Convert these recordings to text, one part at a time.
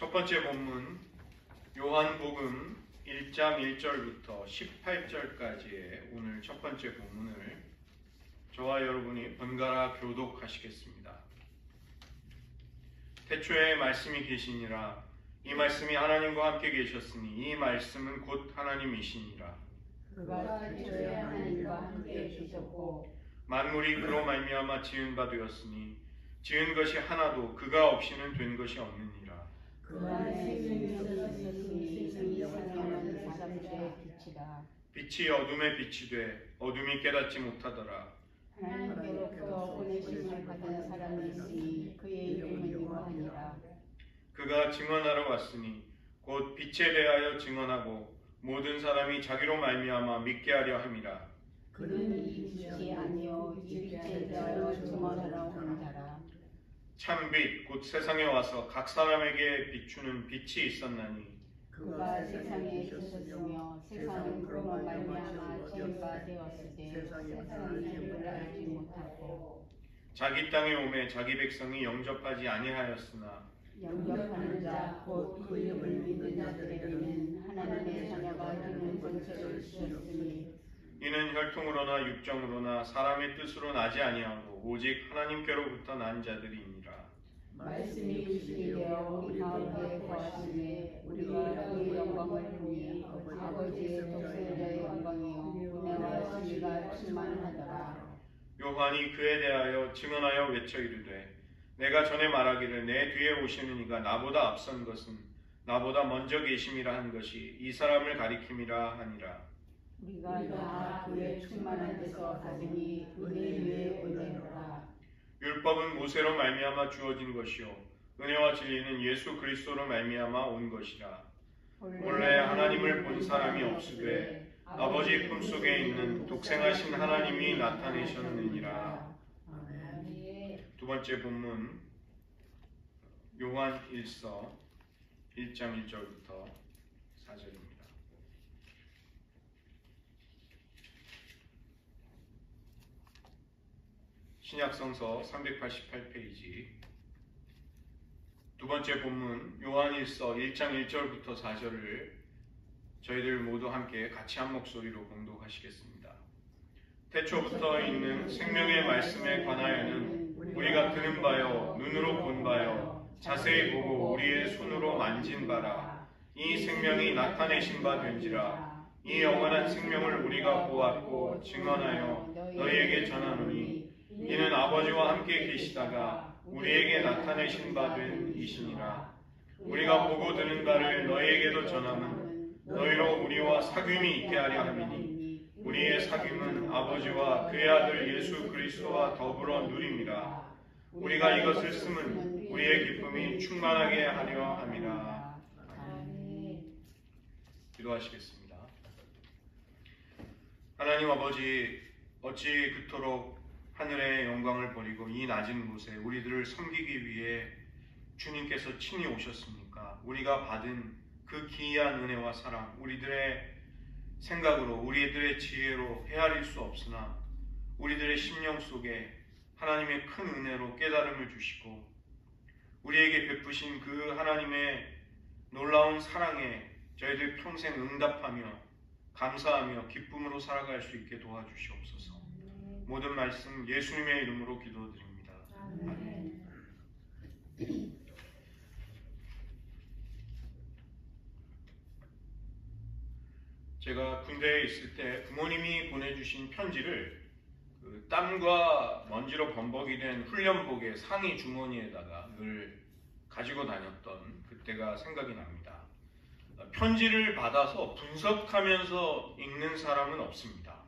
첫 번째 본문 요한복음 1장 1절부터 18절까지의 오늘 첫 번째 본문을 저와 여러분이 번갈아 교독하시겠습니다. 태초에 말씀이 계시니라. 이 말씀이 하나님과 함께 계셨으니 이 말씀은 곧 하나님이시니라. 그가 태초에 하나님과 함께 계셨고 만물이 그로 말미암아 지은 바 되었으니 지은 것이 하나도 그가 없이는 된 것이 없느니라. 그 안에 생명이 있으니 생명은 사람들의 빛이라. 빛이 어둠에 빛이 돼 어둠이 깨닫지 못하더라. 하나님께로부터 보내심을 받은 사람이 있으니 그의 이름은 요한이라. 그가 증언하러 왔으니 곧 빛에 대하여 증언하고 모든 사람이 자기로 말미암아 믿게 하려 함이라. 그는 이 빛이 아니요 이 빛에 대하여 증언하러 온 자라. 참빛 곧 세상에 와서 각 사람에게 비추는 빛이 있었나니 그가 세상에 계셨으며 세상은 그로 말미암아 지은 바 되었으되 세상이 그를 알지 못하고 자기 땅에 오매 자기 백성이 영접하지 아니하였으나 영접하는 자 곧 그 이름을 믿는 자들에게는 하나님의 자녀가 되는 권세를 주셨으니 이는 혈통으로나 육정으로나 사람의 뜻으로 나지 아니하고 오직 하나님께로부터 난 자들이니라. 말씀이 육신이 되어 우리 가운데 거하시니 우리가 그의 영광을 보니 아버지의 독생자의 영광이요 은혜와 진리가 충만하더라. 요한이 그에 대하여 증언하여 외쳐 이르되 내가 전에 말하기를 내 뒤에 오시는 이가 나보다 앞선 것은 나보다 먼저 계심이라 한 것이 이 사람을 가리킴이라 하니라. 우리가 다 그의 충만한 데서 받으니 은혜 위에 은혜로라. 율법은 모세로 말미암아 주어진 것이요 은혜와 진리는 예수 그리스도로 말미암아 온 것이라. 원래 하나님을 본 사람이 없으되 아버지 품속에 있는 독생하신 하나님이 나타내셨느니라. 두 번째 본문 요한 1서 1장 1절부터 4절입니다. 신약성서 388페이지 두 번째 본문 요한 1서 1장 1절부터 4절을 저희들 모두 함께 같이 한 목소리로 공독하시겠습니다. 태초부터 있는 생명의 말씀에 관하여는 우리가 들은 바요 눈으로 본 바요 자세히 보고 우리의 손으로 만진 바라. 이 생명이 나타내신 바 된지라. 이 영원한 생명을 우리가 보았고 증언하여 너희에게 전하노니 이는 아버지와 함께 계시다가 우리에게 나타내신 바 된 이시니라. 우리가 보고 들은 바를 너희에게도 전함은 너희로 우리와 사귐이 있게 하려 함이니 우리의 사귐은 아버지와 그의 아들 예수 그리스도와 더불어 누림이라. 우리가 이것을 쓰면 우리의 기쁨이 충만하게 하려 함이라. 기도하시겠습니다. 하나님 아버지, 어찌 그토록 하늘의 영광을 버리고 이 낮은 곳에 우리들을 섬기기 위해 주님께서 친히 오셨습니까? 우리가 받은 그 기이한 은혜와 사랑, 우리들의 생각으로 우리들의 지혜로 헤아릴 수 없으나 우리들의 심령 속에 하나님의 큰 은혜로 깨달음을 주시고 우리에게 베푸신 그 하나님의 놀라운 사랑에 저희들 평생 응답하며 감사하며 기쁨으로 살아갈 수 있게 도와주시옵소서. 모든 말씀 예수님의 이름으로 기도드립니다. 아멘. 제가 군대에 있을 때 부모님이 보내주신 편지를 그 땀과 먼지로 범벅이 된 훈련복의 상의 주머니에다가 늘 가지고 다녔던 그때가 생각이 납니다. 편지를 받아서 분석하면서 읽는 사람은 없습니다.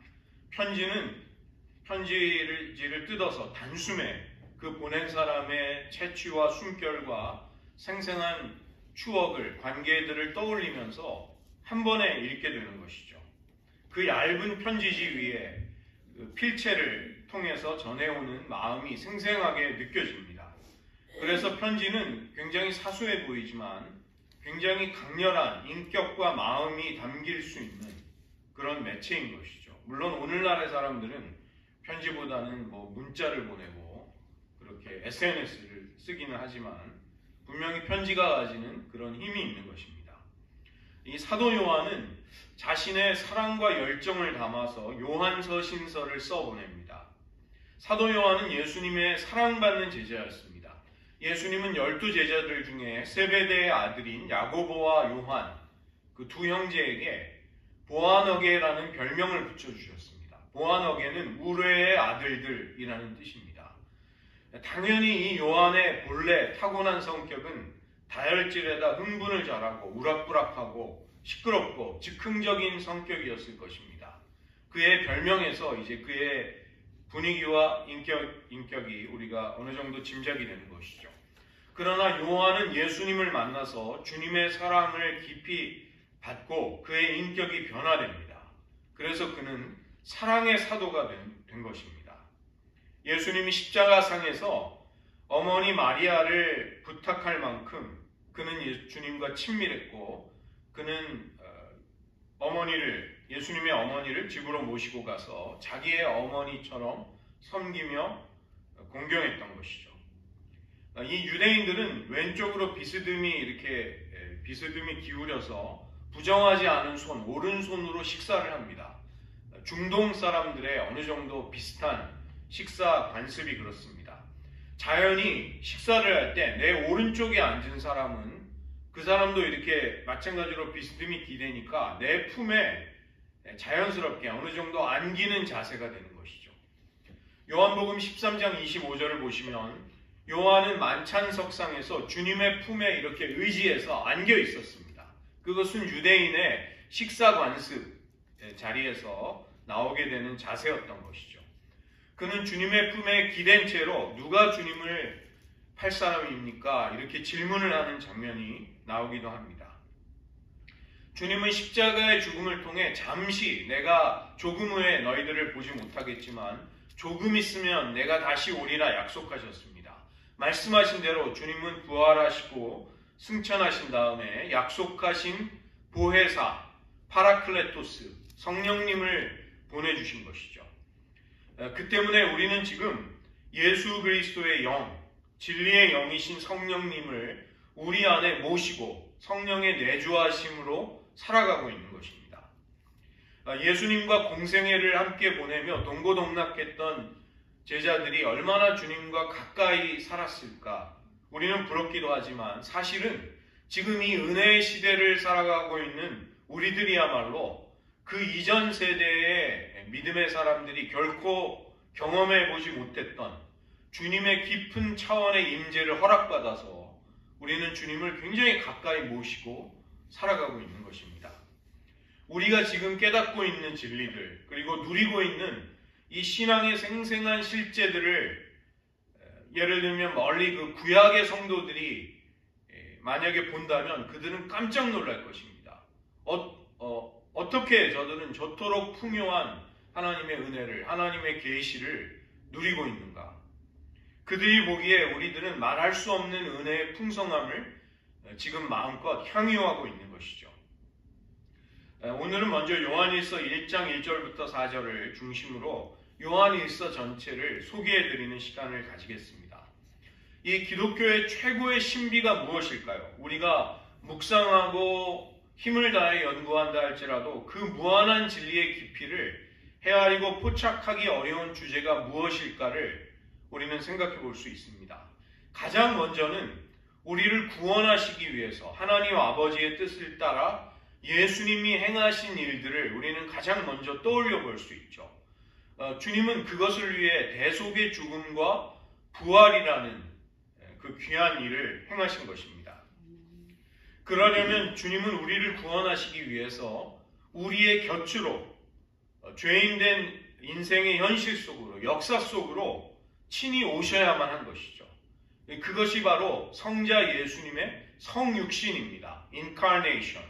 편지를 뜯어서 단숨에 그 보낸 사람의 채취와 숨결과 생생한 추억을, 관계들을 떠올리면서 한 번에 읽게 되는 것이죠. 그 얇은 편지지 위에 그 필체를 통해서 전해오는 마음이 생생하게 느껴집니다. 그래서 편지는 굉장히 사소해 보이지만 굉장히 강렬한 인격과 마음이 담길 수 있는 그런 매체인 것이죠. 물론 오늘날의 사람들은 편지보다는 문자를 보내고 그렇게 SNS를 쓰기는 하지만 분명히 편지가 가지는 그런 힘이 있는 것입니다. 이 사도 요한은 자신의 사랑과 열정을 담아서 요한서 신서를 써보냅니다. 사도 요한은 예수님의 사랑받는 제자였습니다. 예수님은 12제자들 중에 세베대의 아들인 야고보와 요한, 그 두 형제에게 보아너게라는 별명을 붙여주셨습니다. 보아너게는 우레의 아들들이라는 뜻입니다. 당연히 이 요한의 본래 타고난 성격은 다혈질에다 흥분을 잘하고 우락부락하고 시끄럽고 즉흥적인 성격이었을 것입니다. 그의 별명에서 이제 그의 분위기와 인격이 우리가 어느 정도 짐작이 되는 것이죠. 그러나 요한은 예수님을 만나서 주님의 사랑을 깊이 받고 그의 인격이 변화됩니다. 그래서 그는 사랑의 사도가 된 것입니다. 예수님이 십자가상에서 어머니 마리아를 부탁할 만큼 그는 주님과 친밀했고 그는 예수님의 어머니를 집으로 모시고 가서 자기의 어머니처럼 섬기며 공경했던 것이죠. 이 유대인들은 왼쪽으로 비스듬히 기울여서 부정하지 않은 손, 오른손으로 식사를 합니다. 중동 사람들의 어느 정도 비슷한 식사 관습이 그렇습니다. 자연히 식사를 할 때 내 오른쪽에 앉은 사람은 그 사람도 이렇게 마찬가지로 비스듬히 기대니까 내 품에 자연스럽게 어느 정도 안기는 자세가 되는 것이죠. 요한복음 13장 25절을 보시면 요한은 만찬석상에서 주님의 품에 이렇게 의지해서 안겨 있었습니다. 그것은 유대인의 식사 관습 자리에서 나오게 되는 자세였던 것이죠. 그는 주님의 품에 기댄 채로 누가 주님을 팔 사람입니까? 이렇게 질문을 하는 장면이 나오기도 합니다. 주님은 십자가의 죽음을 통해 잠시 내가 조금 후에 너희들을 보지 못하겠지만 조금 있으면 내가 다시 오리라 약속하셨습니다. 말씀하신 대로 주님은 부활하시고 승천하신 다음에 약속하신 보혜사, 파라클레토스, 성령님을 보내주신 것이죠. 그 때문에 우리는 지금 예수 그리스도의 영, 진리의 영이신 성령님을 우리 안에 모시고 성령의 내주하심으로 살아가고 있는 것입니다. 예수님과 공생애를 함께 보내며 동고동락했던 제자들이 얼마나 주님과 가까이 살았을까? 우리는 부럽기도 하지만 사실은 지금 이 은혜의 시대를 살아가고 있는 우리들이야말로 그 이전 세대의 믿음의 사람들이 결코 경험해보지 못했던 주님의 깊은 차원의 임재를 허락받아서 우리는 주님을 굉장히 가까이 모시고 살아가고 있는 것입니다. 우리가 지금 깨닫고 있는 진리들 그리고 누리고 있는 이 신앙의 생생한 실제들을 예를 들면 멀리 그 구약의 성도들이 만약에 본다면 그들은 깜짝 놀랄 것입니다. 어떻게 저들은 저토록 풍요한 하나님의 은혜를, 하나님의 계시를 누리고 있는가? 그들이 보기에 우리들은 말할 수 없는 은혜의 풍성함을 지금 마음껏 향유하고 있는 것이죠. 오늘은 먼저 요한일서 1장 1절부터 4절을 중심으로 요한일서 전체를 소개해드리는 시간을 가지겠습니다. 이 기독교의 최고의 신비가 무엇일까요? 우리가 묵상하고 힘을 다해 연구한다 할지라도 그 무한한 진리의 깊이를 헤아리고 포착하기 어려운 주제가 무엇일까를 우리는 생각해 볼 수 있습니다. 가장 먼저는 우리를 구원하시기 위해서 하나님 아버지의 뜻을 따라 예수님이 행하신 일들을 우리는 가장 먼저 떠올려 볼 수 있죠. 주님은 그것을 위해 대속의 죽음과 부활이라는 그 귀한 일을 행하신 것입니다. 그러려면 주님은 우리를 구원하시기 위해서 우리의 곁으로 죄인된 인생의 현실 속으로 역사 속으로 친히 오셔야만 한 것이죠. 그것이 바로 성자 예수님의 성육신입니다. Incarnation.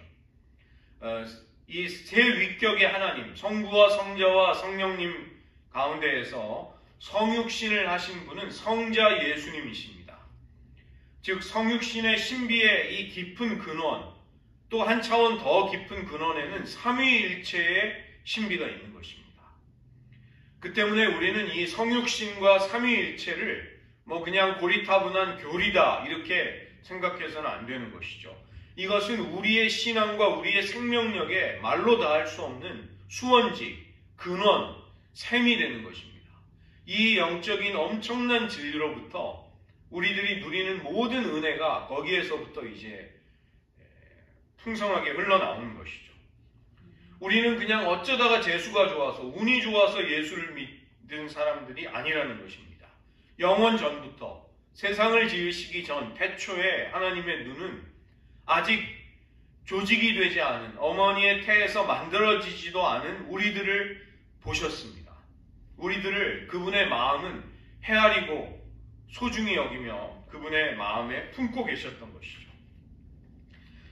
이 세 위격의 하나님, 성부와 성자와 성령님 가운데에서 성육신을 하신 분은 성자 예수님이십니다. 즉 성육신의 신비의 이 깊은 근원, 또 한 차원 더 깊은 근원에는 삼위일체의 신비가 있는 것입니다. 그 때문에 우리는 이 성육신과 삼위일체를 그냥 고리타분한 교리다 이렇게 생각해서는 안 되는 것이죠. 이것은 우리의 신앙과 우리의 생명력에 말로 다할 수 없는 수원지, 근원, 샘이 되는 것입니다. 이 영적인 엄청난 진리로부터 우리들이 누리는 모든 은혜가 거기에서부터 이제 풍성하게 흘러나오는 것이죠. 우리는 그냥 어쩌다가 재수가 좋아서, 운이 좋아서 예수를 믿은 사람들이 아니라는 것입니다. 영원 전부터 세상을 지으시기 전 태초에 하나님의 눈은 아직 조직이 되지 않은, 어머니의 태에서 만들어지지도 않은 우리들을 보셨습니다. 우리들을 그분의 마음은 헤아리고 소중히 여기며 그분의 마음에 품고 계셨던 것이죠.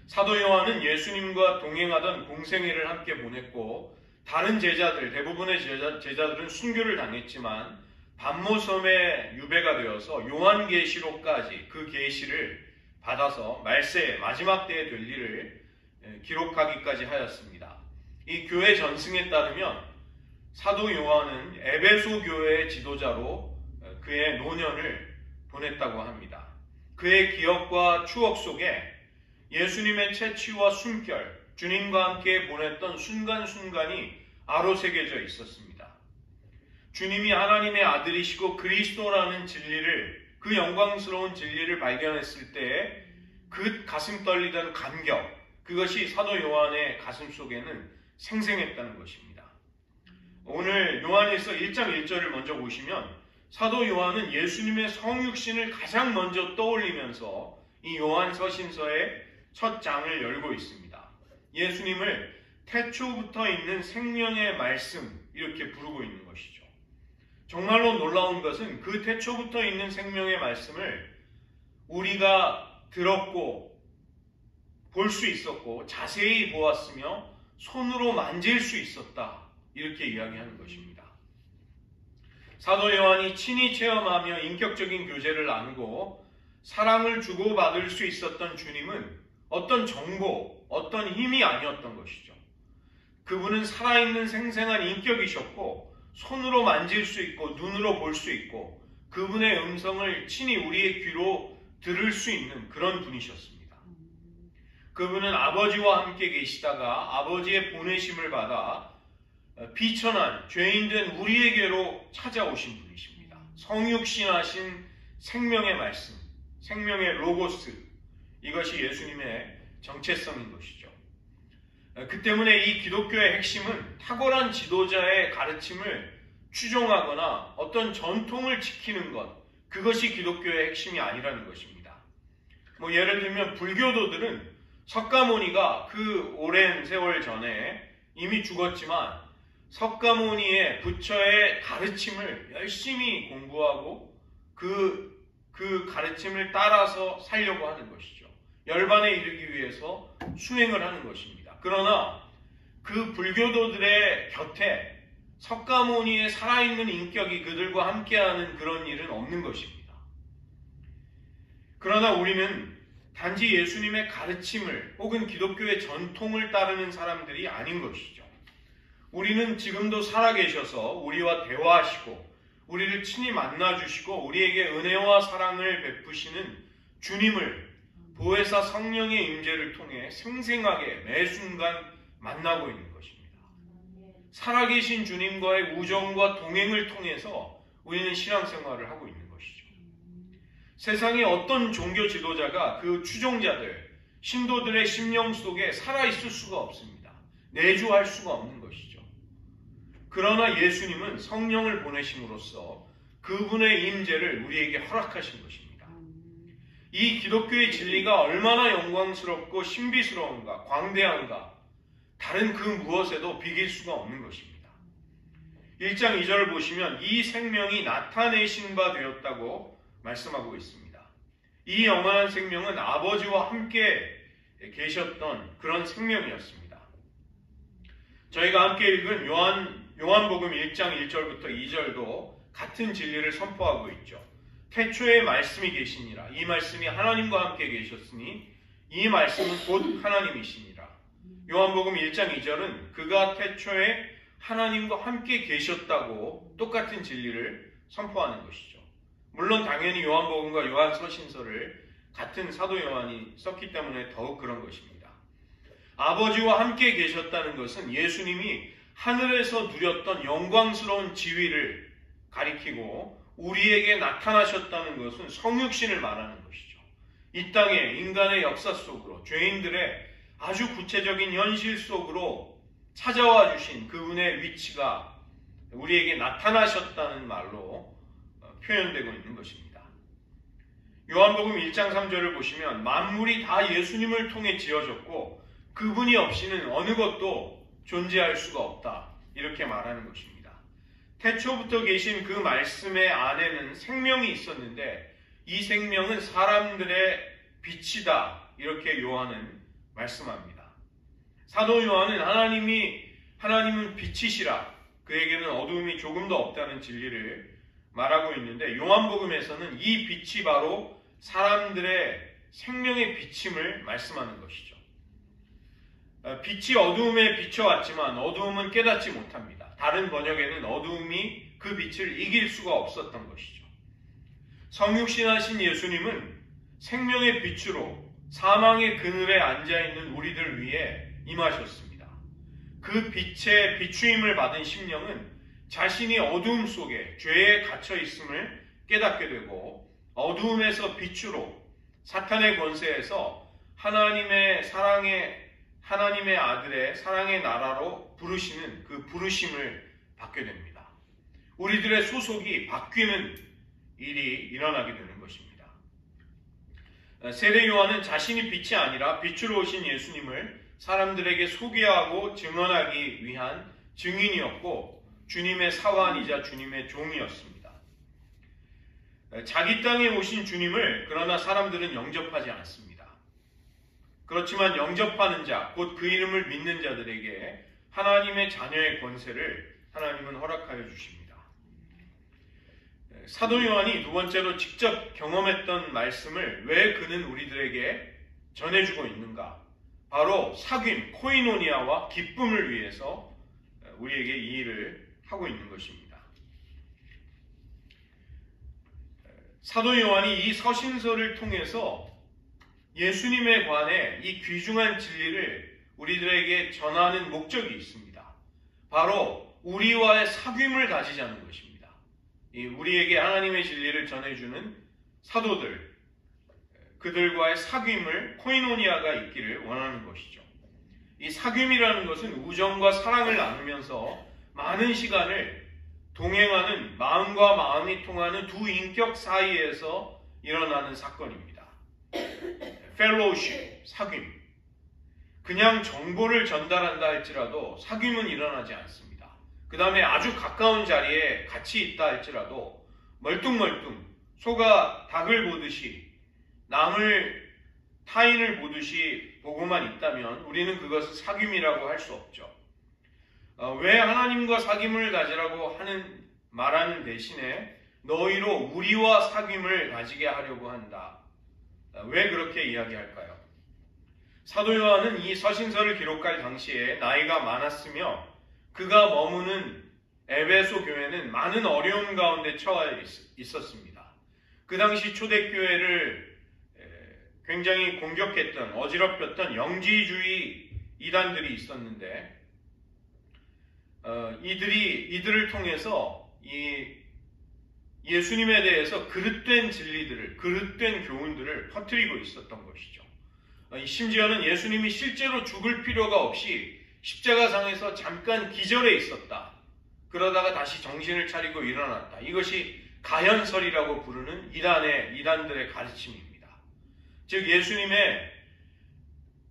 사도 요한은 예수님과 동행하던 공생애를 함께 보냈고, 다른 제자들, 대부분의 제자들은 순교를 당했지만 반모섬에 유배가 되어서 요한계시록까지 그 계시를 받아서 말세 마지막 때에 될 일을 기록하기까지 하였습니다. 이 교회 전승에 따르면 사도 요한은 에베소 교회의 지도자로 그의 노년을 보냈다고 합니다. 그의 기억과 추억 속에 예수님의 채취와 숨결, 주님과 함께 보냈던 순간순간이 아로새겨져 있었습니다. 주님이 하나님의 아들이시고 그리스도라는 진리를, 그 영광스러운 진리를 발견했을 때 그 가슴 떨리던 감격, 그것이 사도 요한의 가슴 속에는 생생했다는 것입니다. 오늘 요한일서 1장 1절을 먼저 보시면 사도 요한은 예수님의 성육신을 가장 먼저 떠올리면서 이 요한 서신서의 첫 장을 열고 있습니다. 예수님을 태초부터 있는 생명의 말씀, 이렇게 부르고 있는 것이죠. 정말로 놀라운 것은 그 태초부터 있는 생명의 말씀을 우리가 들었고 볼 수 있었고 자세히 보았으며 손으로 만질 수 있었다, 이렇게 이야기하는 것입니다. 사도 요한이 친히 체험하며 인격적인 교제를 나누고 사랑을 주고받을 수 있었던 주님은 어떤 정보, 어떤 힘이 아니었던 것이죠. 그분은 살아있는 생생한 인격이셨고 손으로 만질 수 있고 눈으로 볼 수 있고 그분의 음성을 친히 우리의 귀로 들을 수 있는 그런 분이셨습니다. 그분은 아버지와 함께 계시다가 아버지의 보내심을 받아 비천한 죄인된 우리에게로 찾아오신 분이십니다. 성육신하신 생명의 말씀, 생명의 로고스, 이것이 예수님의 정체성인 것이죠. 그 때문에 이 기독교의 핵심은 탁월한 지도자의 가르침을 추종하거나 어떤 전통을 지키는 것, 그것이 기독교의 핵심이 아니라는 것입니다. 예를 들면 불교도들은 석가모니가 그 오랜 세월 전에 이미 죽었지만 석가모니의 부처의 가르침을 열심히 공부하고 그 가르침을 따라서 살려고 하는 것이죠. 열반에 이르기 위해서 수행을 하는 것입니다. 그러나 그 불교도들의 곁에 석가모니의 살아있는 인격이 그들과 함께하는 그런 일은 없는 것입니다. 그러나 우리는 단지 예수님의 가르침을 혹은 기독교의 전통을 따르는 사람들이 아닌 것이죠. 우리는 지금도 살아계셔서 우리와 대화하시고 우리를 친히 만나주시고 우리에게 은혜와 사랑을 베푸시는 주님을 보혜사 성령의 임재를 통해 생생하게 매 순간 만나고 있는 것입니다. 살아계신 주님과의 우정과 동행을 통해서 우리는 신앙생활을 하고 있는 것이죠. 세상의 어떤 종교 지도자가 그 추종자들, 신도들의 심령 속에 살아있을 수가 없습니다. 내주할 수가 없는 것이죠. 그러나 예수님은 성령을 보내심으로써 그분의 임재를 우리에게 허락하신 것입니다. 이 기독교의 진리가 얼마나 영광스럽고 신비스러운가, 광대한가, 다른 그 무엇에도 비길 수가 없는 것입니다. 1장 2절을 보시면 이 생명이 나타내신 바 되었다고 말씀하고 있습니다. 이 영원한 생명은 아버지와 함께 계셨던 그런 생명이었습니다. 저희가 함께 읽은 요한복음 1장 1절부터 2절도 같은 진리를 선포하고 있죠. 태초에 말씀이 계시니라. 이 말씀이 하나님과 함께 계셨으니 이 말씀은 곧 하나님이시니라. 요한복음 1장 2절은 그가 태초에 하나님과 함께 계셨다고 똑같은 진리를 선포하는 것이죠. 물론 당연히 요한복음과 요한서신서를 같은 사도 요한이 썼기 때문에 더욱 그런 것입니다. 아버지와 함께 계셨다는 것은 예수님이 하늘에서 누렸던 영광스러운 지위를 가리키고 우리에게 나타나셨다는 것은 성육신을 말하는 것이죠. 이 땅에 인간의 역사 속으로 죄인들의 아주 구체적인 현실 속으로 찾아와 주신 그분의 위치가 우리에게 나타나셨다는 말로 표현되고 있는 것입니다. 요한복음 1장 3절을 보시면 만물이 다 예수님을 통해 지어졌고 그분이 없이는 어느 것도 존재할 수가 없다. 이렇게 말하는 것입니다. 태초부터 계신 그 말씀의 안에는 생명이 있었는데 이 생명은 사람들의 빛이다. 이렇게 요한은 말씀합니다. 사도 요한은 하나님은 빛이시라. 그에게는 어두움이 조금도 없다는 진리를 말하고 있는데 요한복음에서는 이 빛이 바로 사람들의 생명의 비침을 말씀하는 것이죠. 빛이 어두움에 비춰왔지만 어두움은 깨닫지 못합니다. 다른 번역에는 어두움이 그 빛을 이길 수가 없었던 것이죠. 성육신하신 예수님은 생명의 빛으로 사망의 그늘에 앉아있는 우리들 위해 임하셨습니다. 그 빛의 비추임을 받은 심령은 자신이 어두움 속에 죄에 갇혀 있음을 깨닫게 되고 어두움에서 빛으로 사탄의 권세에서 하나님의 아들의 사랑의 나라로 부르시는 그 부르심을 받게 됩니다. 우리들의 소속이 바뀌는 일이 일어나게 되는 것입니다. 세례 요한은 자신이 빛이 아니라 빛으로 오신 예수님을 사람들에게 소개하고 증언하기 위한 증인이었고 주님의 사환이자 주님의 종이었습니다. 자기 땅에 오신 주님을 그러나 사람들은 영접하지 않습니다. 그렇지만 영접하는 자, 곧 그 이름을 믿는 자들에게 하나님의 자녀의 권세를 하나님은 허락하여 주십니다. 사도 요한이 두 번째로 직접 경험했던 말씀을 왜 그는 우리들에게 전해주고 있는가? 바로 사귐, 코이노니아와 기쁨을 위해서 우리에게 이 일을 하고 있는 것입니다. 사도 요한이 이 서신서를 통해서 예수님에 관해 이 귀중한 진리를 우리들에게 전하는 목적이 있습니다. 바로 우리와의 사귐을 가지자는 것입니다. 우리에게 하나님의 진리를 전해주는 사도들, 그들과의 사귐을 코이노니아가 있기를 원하는 것이죠. 이 사귐이라는 것은 우정과 사랑을 나누면서 많은 시간을 동행하는 마음과 마음이 통하는 두 인격 사이에서 일어나는 사건입니다. 펠로우십, 사귐. 그냥 정보를 전달한다 할지라도 사귐은 일어나지 않습니다. 그 다음에 아주 가까운 자리에 같이 있다 할지라도 멀뚱멀뚱 소가 닭을 보듯이 타인을 보듯이 보고만 있다면 우리는 그것을 사귐이라고 할 수 없죠. 왜 하나님과 사귐을 가지라고 말하는 대신에 너희로 우리와 사귐을 가지게 하려고 한다. 왜 그렇게 이야기할까요? 사도 요한은 이 서신서를 기록할 당시에 나이가 많았으며 그가 머무는 에베소 교회는 많은 어려움 가운데 처해 있었습니다. 그 당시 초대교회를 굉장히 공격했던, 어지럽혔던 영지주의 이단들이 있었는데 이들을 통해서 이 예수님에 대해서 그릇된 진리들을, 그릇된 교훈들을 퍼뜨리고 있었던 것이죠. 심지어는 예수님이 실제로 죽을 필요가 없이 십자가상에서 잠깐 기절해 있었다. 그러다가 다시 정신을 차리고 일어났다. 이것이 가현설이라고 부르는 이단들의 가르침입니다. 즉 예수님의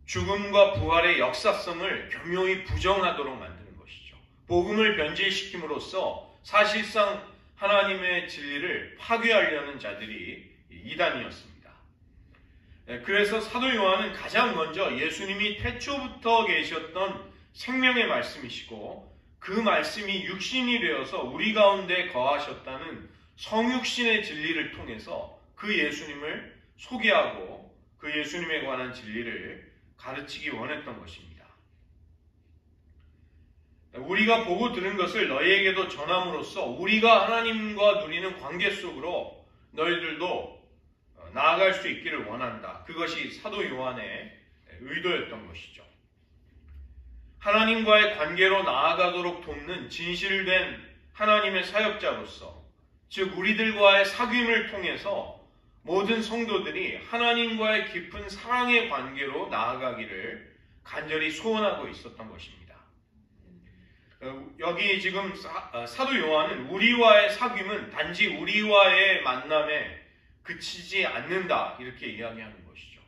죽음과 부활의 역사성을 교묘히 부정하도록 만드는 것이죠. 복음을 변질시킴으로써 사실상 하나님의 진리를 파괴하려는 자들이 이단이었습니다. 그래서 사도 요한은 가장 먼저 예수님이 태초부터 계셨던 생명의 말씀이시고 그 말씀이 육신이 되어서 우리 가운데 거하셨다는 성육신의 진리를 통해서 그 예수님을 소개하고 그 예수님에 관한 진리를 가르치기 원했던 것입니다. 우리가 보고 들은 것을 너희에게도 전함으로써 우리가 하나님과 누리는 관계 속으로 너희들도 나아갈 수 있기를 원한다. 그것이 사도 요한의 의도였던 것이죠. 하나님과의 관계로 나아가도록 돕는 진실된 하나님의 사역자로서, 즉 우리들과의 사귐을 통해서 모든 성도들이 하나님과의 깊은 사랑의 관계로 나아가기를 간절히 소원하고 있었던 것입니다. 여기 지금 사도 요한은 우리와의 사귐은 단지 우리와의 만남에 그치지 않는다, 이렇게 이야기하는 것이죠.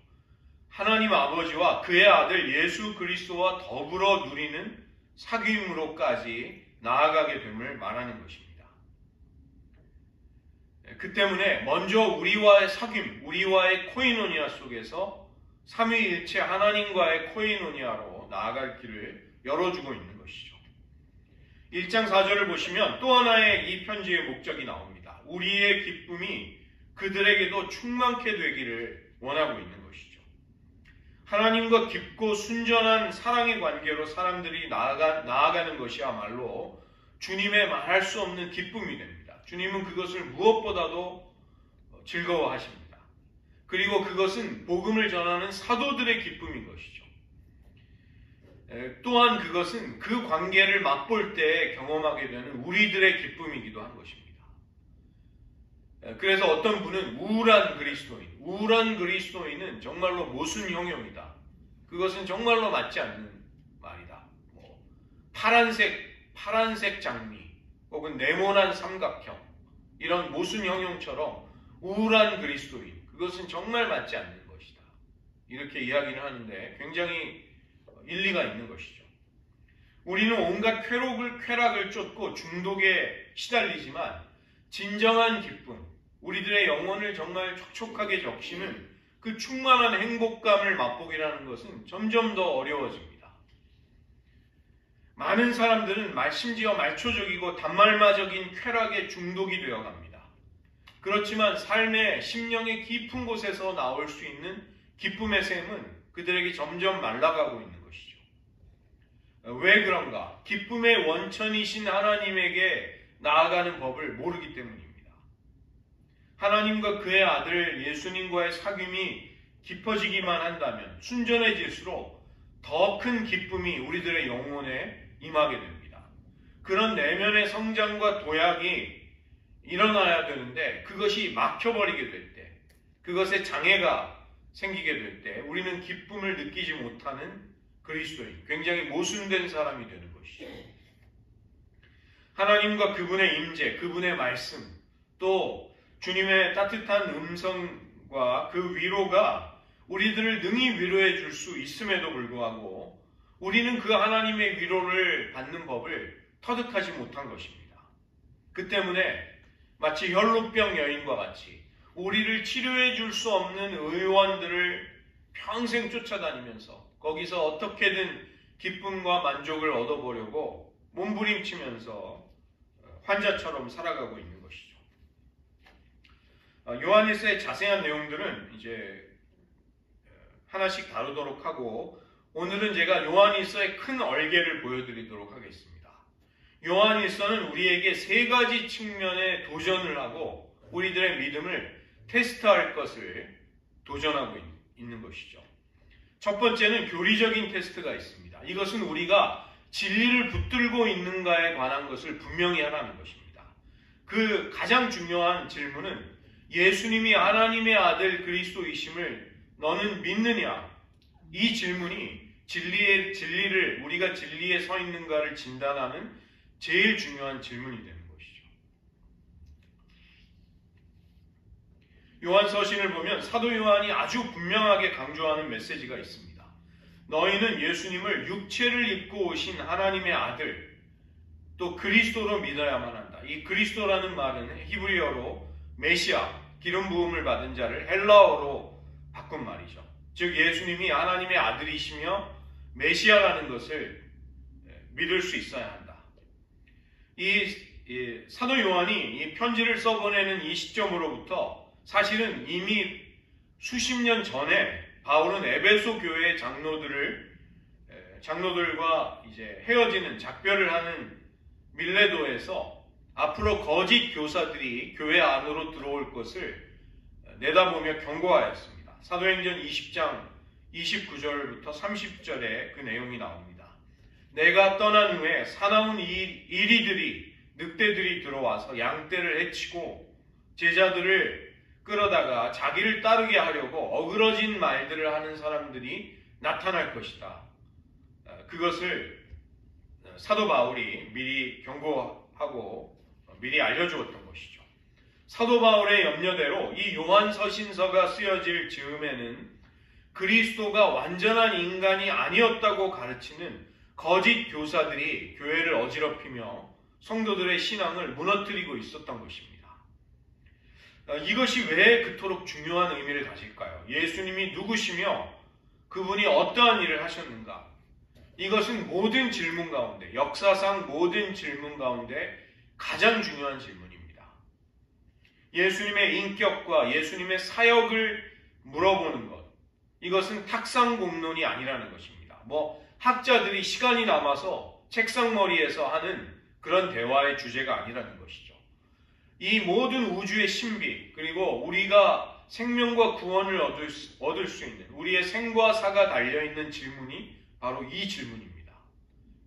하나님 아버지와 그의 아들 예수 그리스도와 더불어 누리는 사귐으로까지 나아가게 됨을 말하는 것입니다. 그 때문에 먼저 우리와의 사귐, 우리와의 코이노니아 속에서 삼위일체 하나님과의 코이노니아로 나아갈 길을 열어주고 있는 것이죠. 1장 4절을 보시면 또 하나의 이 편지의 목적이 나옵니다. 우리의 기쁨이 그들에게도 충만케 되기를 원하고 있는 것이죠. 하나님과 깊고 순전한 사랑의 관계로 사람들이 나아가는 것이야말로 주님의 말할 수 없는 기쁨이 됩니다. 주님은 그것을 무엇보다도 즐거워하십니다. 그리고 그것은 복음을 전하는 사도들의 기쁨인 것이죠. 또한 그것은 그 관계를 맛볼 때 경험하게 되는 우리들의 기쁨이기도 한 것입니다. 그래서 어떤 분은 우울한 그리스도인은 정말로 모순형용이다. 그것은 정말로 맞지 않는 말이다. 파란색 장미 혹은 네모난 삼각형, 이런 모순형용처럼 우울한 그리스도인, 그것은 정말 맞지 않는 것이다. 이렇게 이야기를 하는데 굉장히 일리가 있는 것이죠. 우리는 온갖 쾌락을 쫓고 중독에 시달리지만 진정한 기쁨, 우리들의 영혼을 정말 촉촉하게 적시는 그 충만한 행복감을 맛보기라는 것은 점점 더 어려워집니다. 많은 사람들은 심지어 말초적이고 단말마적인 쾌락에 중독이 되어갑니다. 그렇지만 삶의 심령의 깊은 곳에서 나올 수 있는 기쁨의 샘은 그들에게 점점 말라가고 있는 것이죠. 왜 그런가? 기쁨의 원천이신 하나님에게 나아가는 법을 모르기 때문입니다. 하나님과 그의 아들 예수님과의 사귐이 깊어지기만 한다면 순전해질수록 더 큰 기쁨이 우리들의 영혼에 임하게 됩니다. 그런 내면의 성장과 도약이 일어나야 되는데 그것이 막혀버리게 될 때, 그것에 장애가 생기게 될 때 우리는 기쁨을 느끼지 못하는 그리스도인, 굉장히 모순된 사람이 되는 것이죠. 하나님과 그분의 임재, 그분의 말씀, 또 주님의 따뜻한 음성과 그 위로가 우리들을 능히 위로해 줄 수 있음에도 불구하고 우리는 그 하나님의 위로를 받는 법을 터득하지 못한 것입니다. 그 때문에 마치 혈루병 여인과 같이 우리를 치료해 줄 수 없는 의원들을 평생 쫓아다니면서 거기서 어떻게든 기쁨과 만족을 얻어보려고 몸부림치면서 환자처럼 살아가고 있는 것이죠. 요한일서의 자세한 내용들은 이제 하나씩 다루도록 하고, 오늘은 제가 요한일서의 큰 얼개를 보여드리도록 하겠습니다. 요한일서는 우리에게 세 가지 측면에 도전을 하고 우리들의 믿음을 테스트할 것을 도전하고 있는 것이죠. 첫 번째는 교리적인 테스트가 있습니다. 이것은 우리가 진리를 붙들고 있는가에 관한 것을 분명히 하라는 것입니다. 그 가장 중요한 질문은 예수님이 하나님의 아들 그리스도이심을 너는 믿느냐? 이 질문이 진리를, 우리가 진리에 서 있는가를 진단하는 제일 중요한 질문이 되는 것이죠. 요한 서신을 보면 사도 요한이 아주 분명하게 강조하는 메시지가 있습니다. 너희는 예수님을 육체를 입고 오신 하나님의 아들, 또 그리스도로 믿어야만 한다. 이 그리스도라는 말은 히브리어로 메시아, 기름 부음을 받은 자를 헬라어로 바꾼 말이죠. 즉 예수님이 하나님의 아들이시며 메시아라는 것을 믿을 수 있어야 한다. 이 사도 요한이 이 편지를 써보내는 이 시점으로부터 사실은 이미 수십 년 전에 바울은 에베소 교회의 장로들과 이제 헤어지는 작별을 하는 밀레도에서 앞으로 거짓 교사들이 교회 안으로 들어올 것을 내다보며 경고하였습니다. 사도행전 20장 29절부터 30절에 그 내용이 나옵니다. 내가 떠난 후에 사나운 이리들이 늑대들이 들어와서 양떼를 해치고 제자들을 끌어다가 자기를 따르게 하려고 어그러진 말들을 하는 사람들이 나타날 것이다. 그것을 사도 바울이 미리 경고하고 미리 알려주었던 것이죠. 사도 바울의 염려대로 이 요한서신서가 쓰여질 즈음에는 그리스도가 완전한 인간이 아니었다고 가르치는 거짓 교사들이 교회를 어지럽히며 성도들의 신앙을 무너뜨리고 있었던 것입니다. 이것이 왜 그토록 중요한 의미를 가질까요? 예수님이 누구시며 그분이 어떠한 일을 하셨는가? 이것은 모든 질문 가운데, 역사상 모든 질문 가운데 가장 중요한 질문입니다. 예수님의 인격과 예수님의 사역을 물어보는 것, 이것은 탁상공론이 아니라는 것입니다. 학자들이 시간이 남아서 책상머리에서 하는 그런 대화의 주제가 아니라는 것이죠. 이 모든 우주의 신비, 그리고 우리가 생명과 구원을 얻을 수 있는 우리의 생과 사가 달려있는 질문이 바로 이 질문입니다.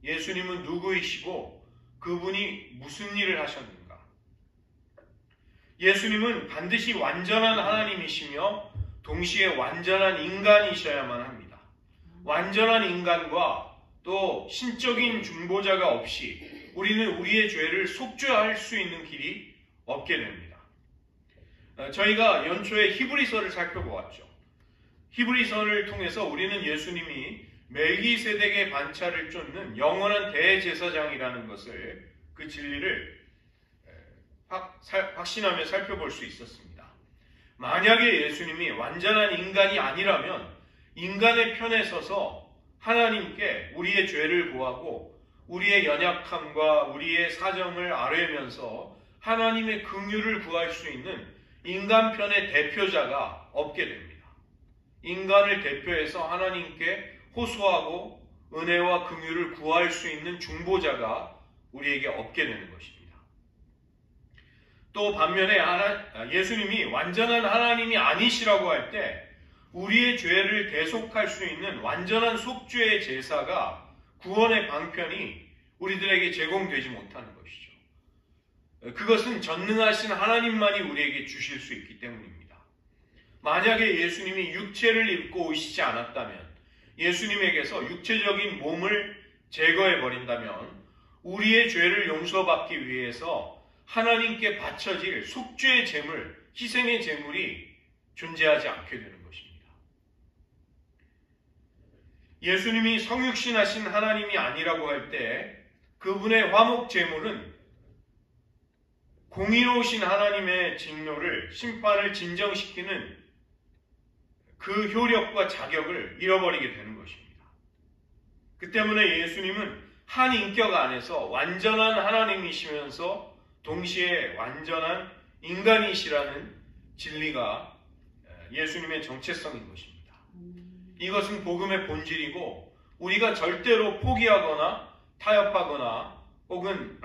예수님은 누구이시고 그분이 무슨 일을 하셨는가? 예수님은 반드시 완전한 하나님이시며 동시에 완전한 인간이셔야만 합니다. 완전한 인간과 또 신적인 중보자가 없이 우리는 우리의 죄를 속죄할 수 있는 길이 없게 됩니다. 저희가 연초에 히브리서를 살펴보았죠. 히브리서를 통해서 우리는 예수님이 멜기세덱의 반차를 쫓는 영원한 대제사장이라는 것을, 그 진리를 확신하며 살펴볼 수 있었습니다. 만약에 예수님이 완전한 인간이 아니라면 인간의 편에 서서 하나님께 우리의 죄를 구하고 우리의 연약함과 우리의 사정을 아뢰면서 하나님의 긍휼을 구할 수 있는 인간 편의 대표자가 없게 됩니다. 인간을 대표해서 하나님께 호소하고 은혜와 긍휼을 구할 수 있는 중보자가 우리에게 없게 되는 것입니다. 또 반면에 예수님이 완전한 하나님이 아니시라고 할 때 우리의 죄를 대속할 수 있는 완전한 속죄의 제사가, 구원의 방편이 우리들에게 제공되지 못하는 것이죠. 그것은 전능하신 하나님만이 우리에게 주실 수 있기 때문입니다. 만약에 예수님이 육체를 입고 오시지 않았다면, 예수님에게서 육체적인 몸을 제거해버린다면 우리의 죄를 용서받기 위해서 하나님께 바쳐질 속죄의 제물, 희생의 제물이 존재하지 않게 되는 것입니다. 예수님이 성육신하신 하나님이 아니라고 할 때 그분의 화목 제물은 공의로우신 하나님의 진노를, 심판을 진정시키는 그 효력과 자격을 잃어버리게 되는 것입니다. 그 때문에 예수님은 한 인격 안에서 완전한 하나님이시면서 동시에 완전한 인간이시라는 진리가 예수님의 정체성인 것입니다. 이것은 복음의 본질이고 우리가 절대로 포기하거나 타협하거나 혹은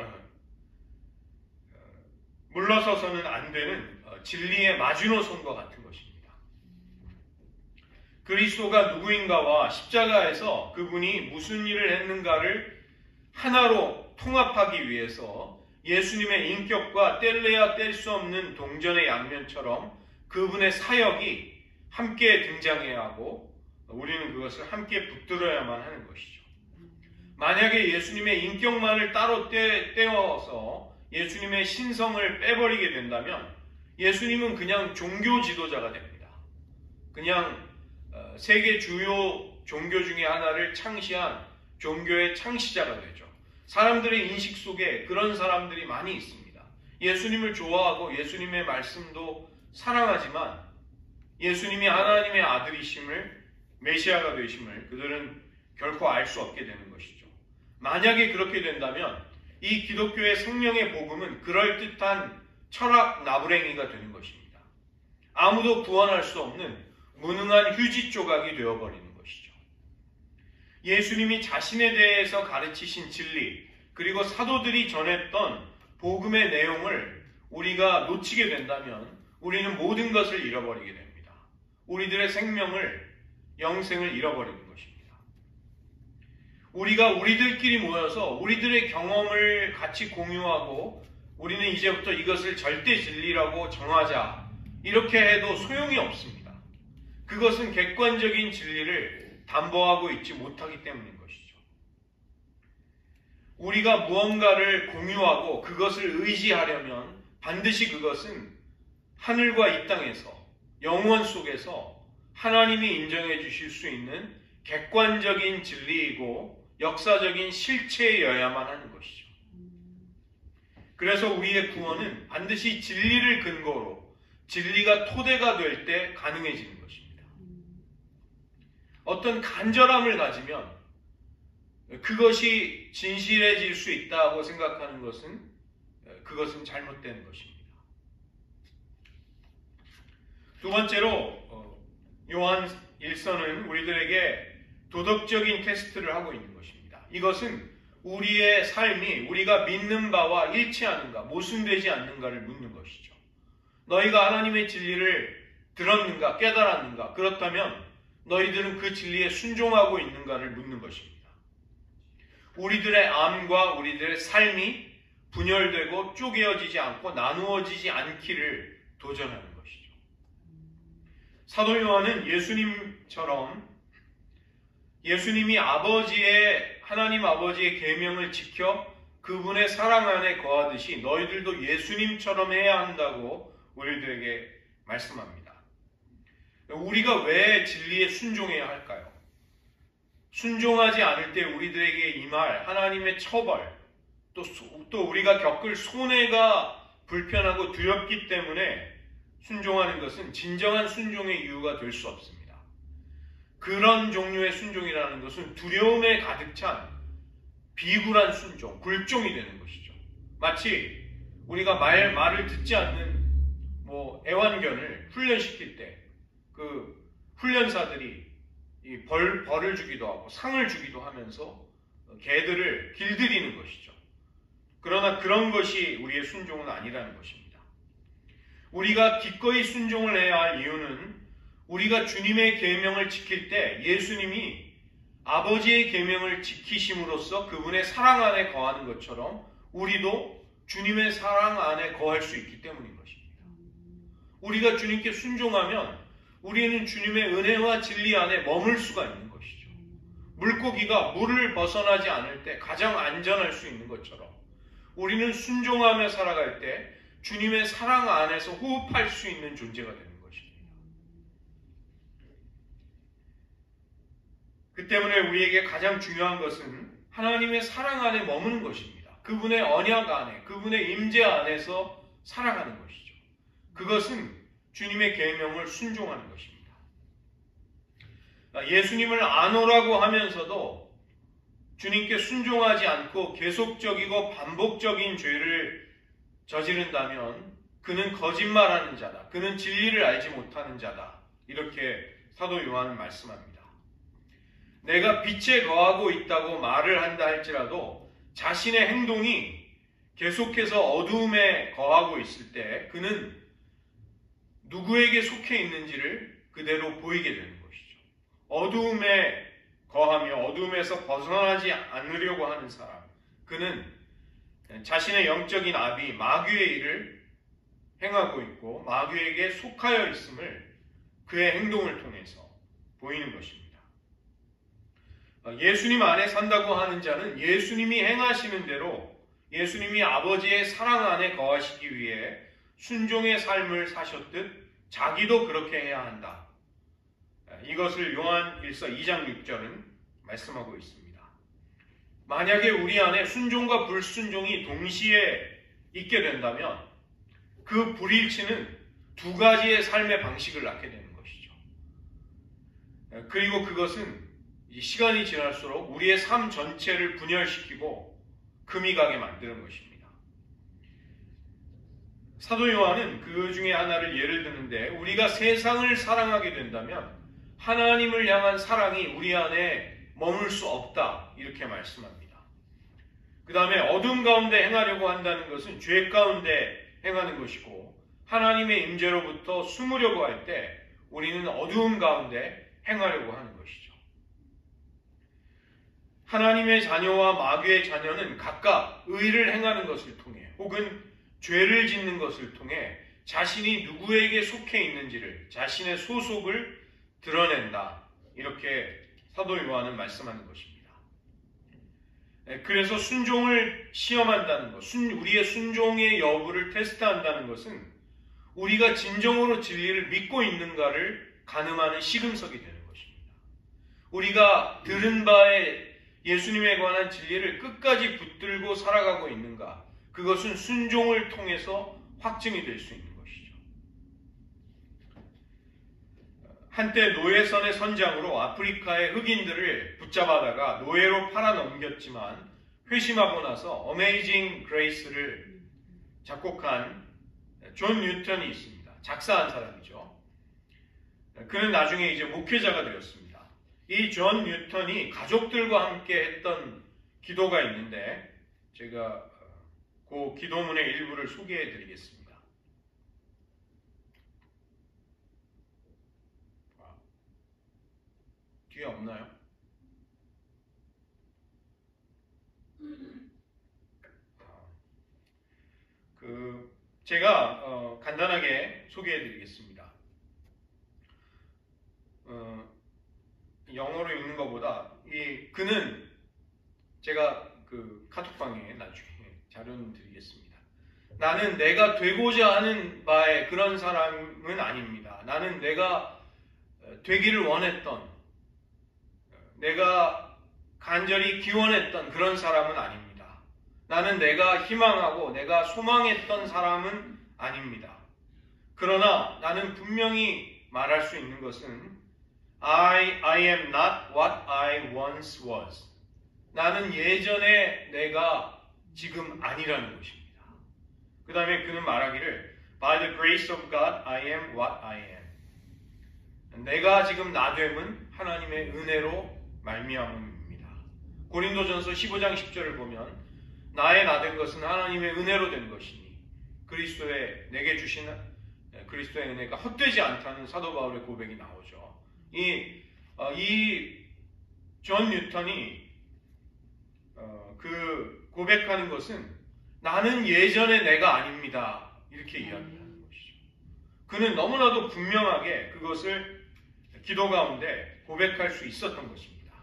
물러서서는 안 되는 진리의 마지노선과 같은 것입니다. 그리스도가 누구인가와 십자가에서 그분이 무슨 일을 했는가를 하나로 통합하기 위해서 예수님의 인격과 뗄래야 뗄 수 없는 동전의 양면처럼 그분의 사역이 함께 등장해야 하고 우리는 그것을 함께 붙들어야만 하는 것이죠. 만약에 예수님의 인격만을 따로 떼어서 예수님의 신성을 빼버리게 된다면 예수님은 그냥 종교 지도자가 됩니다. 그냥 세계 주요 종교 중에 하나를 창시한 종교의 창시자가 되죠. 사람들의 인식 속에 그런 사람들이 많이 있습니다. 예수님을 좋아하고 예수님의 말씀도 사랑하지만 예수님이 하나님의 아들이심을, 메시아가 되심을 그들은 결코 알 수 없게 되는 것이죠. 만약에 그렇게 된다면 이 기독교의 생명의 복음은 그럴듯한 철학 나부랭이가 되는 것입니다. 아무도 구원할 수 없는 무능한 휴지 조각이 되어버리는 것이죠. 예수님이 자신에 대해서 가르치신 진리, 그리고 사도들이 전했던 복음의 내용을 우리가 놓치게 된다면 우리는 모든 것을 잃어버리게 됩니다. 우리들의 생명을, 영생을 잃어버리는 것입니다. 우리가 우리들끼리 모여서 우리들의 경험을 같이 공유하고 우리는 이제부터 이것을 절대 진리라고 정하자, 이렇게 해도 소용이 없습니다. 그것은 객관적인 진리를 담보하고 있지 못하기 때문인 것이죠. 우리가 무언가를 공유하고 그것을 의지하려면 반드시 그것은 하늘과 이 땅에서, 영원 속에서 하나님이 인정해 주실 수 있는 객관적인 진리이고 역사적인 실체여야만 하는 것이죠. 그래서 우리의 구원은 반드시 진리를 근거로 진리가 토대가 될 때 가능해지는 것입니다. 어떤 간절함을 가지면 그것이 진실해질 수 있다고 생각하는 것은 그것은 잘못된 것입니다. 두 번째로 요한 1서는 우리들에게 도덕적인 테스트를 하고 있는 것입니다. 이것은 우리의 삶이 우리가 믿는 바와 일치하는가, 모순되지 않는가를 묻는 것이죠. 너희가 하나님의 진리를 들었는가, 깨달았는가? 그렇다면 너희들은 그 진리에 순종하고 있는가를 묻는 것입니다. 우리들의 암과 우리들의 삶이 분열되고 쪼개어지지 않고 나누어지지 않기를 도전하는 것이죠. 사도 요한은 예수님처럼 예수님이 하나님 아버지의 계명을 지켜 그분의 사랑 안에 거하듯이 너희들도 예수님처럼 해야 한다고 우리들에게 말씀합니다. 우리가 왜 진리에 순종해야 할까요? 순종하지 않을 때 우리들에게 임할 하나님의 처벌, 또 우리가 겪을 손해가 불편하고 두렵기 때문에 순종하는 것은 진정한 순종의 이유가 될 수 없습니다. 그런 종류의 순종이라는 것은 두려움에 가득 찬 비굴한 순종, 굴종이 되는 것이죠. 마치 우리가 말을 듣지 않는 애완견을 훈련시킬 때 그 훈련사들이 벌을 주기도 하고 상을 주기도 하면서 개들을 길들이는 것이죠. 그러나 그런 것이 우리의 순종은 아니라는 것입니다. 우리가 기꺼이 순종을 해야 할 이유는 우리가 주님의 계명을 지킬 때 예수님이 아버지의 계명을 지키심으로써 그분의 사랑 안에 거하는 것처럼 우리도 주님의 사랑 안에 거할 수 있기 때문인 것입니다. 우리가 주님께 순종하면 우리는 주님의 은혜와 진리 안에 머물 수가 있는 것이죠. 물고기가 물을 벗어나지 않을 때 가장 안전할 수 있는 것처럼 우리는 순종하며 살아갈 때 주님의 사랑 안에서 호흡할 수 있는 존재가 되는 것입니다. 그 때문에 우리에게 가장 중요한 것은 하나님의 사랑 안에 머무는 것입니다. 그분의 언약 안에, 그분의 임재 안에서 살아가는 것이죠. 그것은 주님의 계명을 순종하는 것입니다. 예수님을 아노라고 하면서도 주님께 순종하지 않고 계속적이고 반복적인 죄를 저지른다면 그는 거짓말하는 자다. 그는 진리를 알지 못하는 자다. 이렇게 사도 요한은 말씀합니다. 내가 빛에 거하고 있다고 말을 한다 할지라도 자신의 행동이 계속해서 어두움에 거하고 있을 때 그는 누구에게 속해 있는지를 그대로 보이게 되는 것이죠. 어두움에 거하며 어두움에서 벗어나지 않으려고 하는 사람, 그는 자신의 영적인 아비 마귀의 일을 행하고 있고 마귀에게 속하여 있음을 그의 행동을 통해서 보이는 것입니다. 예수님 안에 산다고 하는 자는 예수님이 행하시는 대로 예수님이 아버지의 사랑 안에 거하시기 위해 순종의 삶을 사셨듯 자기도 그렇게 해야 한다. 이것을 요한 1서 2장 6절은 말씀하고 있습니다. 만약에 우리 안에 순종과 불순종이 동시에 있게 된다면 그 불일치는 두 가지의 삶의 방식을 낳게 되는 것이죠. 그리고 그것은 시간이 지날수록 우리의 삶 전체를 분열시키고 금이 가게 만드는 것입니다. 사도 요한은 그 중에 하나를 예를 드는데 우리가 세상을 사랑하게 된다면 하나님을 향한 사랑이 우리 안에 머물 수 없다. 이렇게 말씀합니다. 그 다음에 어둠 가운데 행하려고 한다는 것은 죄 가운데 행하는 것이고 하나님의 임재로부터 숨으려고 할 때 우리는 어두움 가운데 행하려고 하는 것이죠. 하나님의 자녀와 마귀의 자녀는 각각 의를 행하는 것을 통해 혹은 죄를 짓는 것을 통해 자신이 누구에게 속해 있는지를, 자신의 소속을 드러낸다. 이렇게 사도 요한은 말씀하는 것입니다. 그래서 순종을 시험한다는 것, 우리의 순종의 여부를 테스트한다는 것은 우리가 진정으로 진리를 믿고 있는가를 가늠하는 시금석이 되는 것입니다. 우리가 들은 바에 예수님에 관한 진리를 끝까지 붙들고 살아가고 있는가, 그것은 순종을 통해서 확증이 될 수 있는 것이죠. 한때 노예선의 선장으로 아프리카의 흑인들을 붙잡아다가 노예로 팔아넘겼지만 회심하고 나서 어메이징 그레이스를 작곡한 존 뉴턴이 있습니다. 작사한 사람이죠. 그는 나중에 이제 목회자가 되었습니다. 이 존 뉴턴이 가족들과 함께 했던 기도가 있는데 제가 그 기도문의 일부를 소개해 드리겠습니다. 뒤에 없나요? 제가 간단하게 소개해 드리겠습니다. 영어로 읽는 것보다 그는 제가 그 카톡방에 나중에 자료는 드리겠습니다. 나는 내가 되고자 하는 바의 그런 사람은 아닙니다. 나는 내가 되기를 원했던, 내가 간절히 기원했던 그런 사람은 아닙니다. 나는 내가 희망하고 내가 소망했던 사람은 아닙니다. 그러나 나는 분명히 말할 수 있는 것은 I am not what I once was. 나는 예전에 내가 지금 아니라는 것입니다. 그 다음에 그는 말하기를 By the grace of God, I am what I am. 내가 지금 나됨은 하나님의 은혜로 말미암음입니다. 고린도전서 15장 10절을 보면 나의 나된 것은 하나님의 은혜로 된 것이니 그리스도의 내게 주신 그리스도의 은혜가 헛되지 않다는 사도 바울의 고백이 나오죠. 이 존 뉴턴이 그 고백하는 것은 나는 예전의 내가 아닙니다. 이렇게 이야기하는 것이죠. 그는 너무나도 분명하게 그것을 기도 가운데 고백할 수 있었던 것입니다.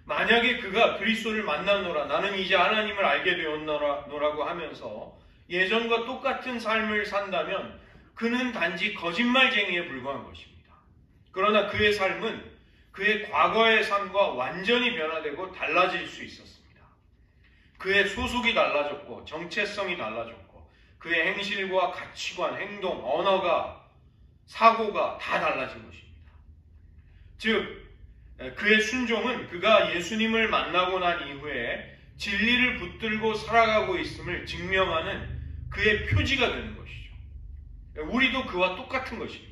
만약에 그가 그리스도를 만났노라, 나는 이제 하나님을 알게 되었노라고 하면서 예전과 똑같은 삶을 산다면 그는 단지 거짓말쟁이에 불과한 것입니다. 그러나 그의 삶은 그의 과거의 삶과 완전히 변화되고 달라질 수 있었습니다. 그의 소속이 달라졌고 정체성이 달라졌고 그의 행실과 가치관, 행동, 언어가, 사고가 다 달라진 것입니다. 즉 그의 순종은 그가 예수님을 만나고 난 이후에 진리를 붙들고 살아가고 있음을 증명하는 그의 표지가 되는 것이죠. 우리도 그와 똑같은 것입니다.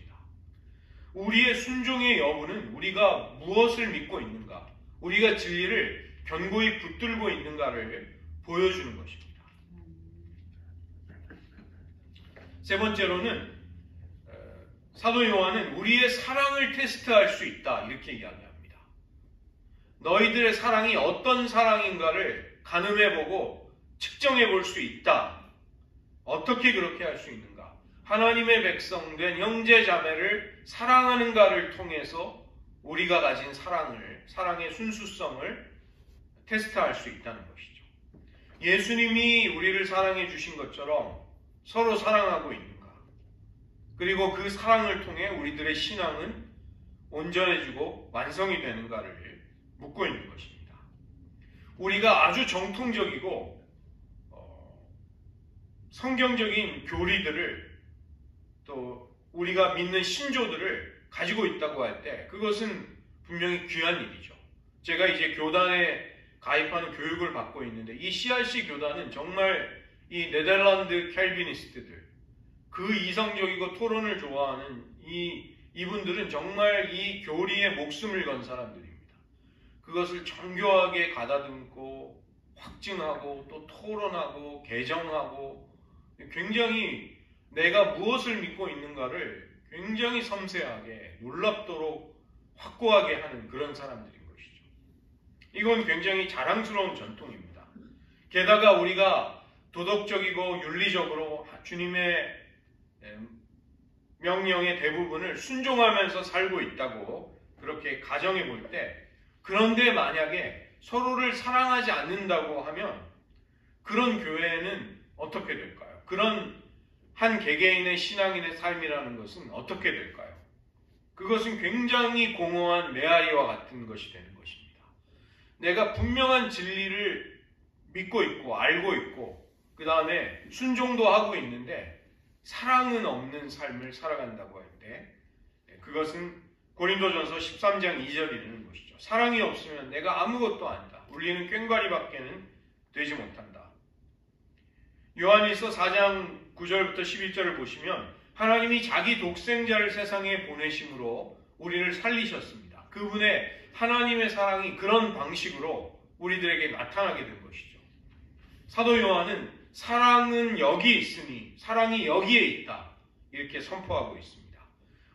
우리의 순종의 여부는 우리가 무엇을 믿고 있는가, 우리가 진리를 견고히 붙들고 있는가를 보여주는 것입니다. 세 번째로는 사도 요한은 우리의 사랑을 테스트할 수 있다 이렇게 이야기합니다. 너희들의 사랑이 어떤 사랑인가를 가늠해보고 측정해볼 수 있다. 어떻게 그렇게 할 수 있는가? 하나님의 백성된 형제 자매를 사랑하는가를 통해서 우리가 가진 사랑의 순수성을 테스트할 수 있다는 것이죠. 예수님이 우리를 사랑해 주신 것처럼 서로 사랑하고 있는가? 그리고 그 사랑을 통해 우리들의 신앙은 온전해지고 완성이 되는가를 묻고 있는 것입니다. 우리가 아주 정통적이고 성경적인 교리들을 또 우리가 믿는 신조들을 가지고 있다고 할 때 그것은 분명히 귀한 일이죠. 제가 이제 교단에 가입하는 교육을 받고 있는데 이 CRC 교단은 정말 이 네덜란드 캘비니스트들, 그 이성적이고 토론을 좋아하는 이분들은 정말 이 교리에 목숨을 건 사람들입니다. 그것을 정교하게 가다듬고 확증하고 또 토론하고 개정하고 굉장히 내가 무엇을 믿고 있는가를 굉장히 섬세하게 놀랍도록 확고하게 하는 그런 사람들인 것이죠. 이건 굉장히 자랑스러운 전통입니다. 게다가 우리가 도덕적이고 윤리적으로 주님의 명령의 대부분을 순종하면서 살고 있다고 그렇게 가정해 볼 때, 그런데 만약에 서로를 사랑하지 않는다고 하면 그런 교회는 어떻게 될까요? 그런 한 개개인의 신앙인의 삶이라는 것은 어떻게 될까요? 그것은 굉장히 공허한 메아리와 같은 것이 되는 것입니다. 내가 분명한 진리를 믿고 있고 알고 있고 그 다음에 순종도 하고 있는데 사랑은 없는 삶을 살아간다고 할 때, 그것은 고린도전서 13장 2절이 되는 것이죠. 사랑이 없으면 내가 아무것도 아니다. 울리는 꽹과리밖에는 되지 못한다. 요한일서 4장 9절부터 11절을 보시면 하나님이 자기 독생자를 세상에 보내심으로 우리를 살리셨습니다. 그분의 하나님의 사랑이 그런 방식으로 우리들에게 나타나게 된 것이죠. 사도 요한은 사랑은 여기 있으니 사랑이 여기에 있다, 이렇게 선포하고 있습니다.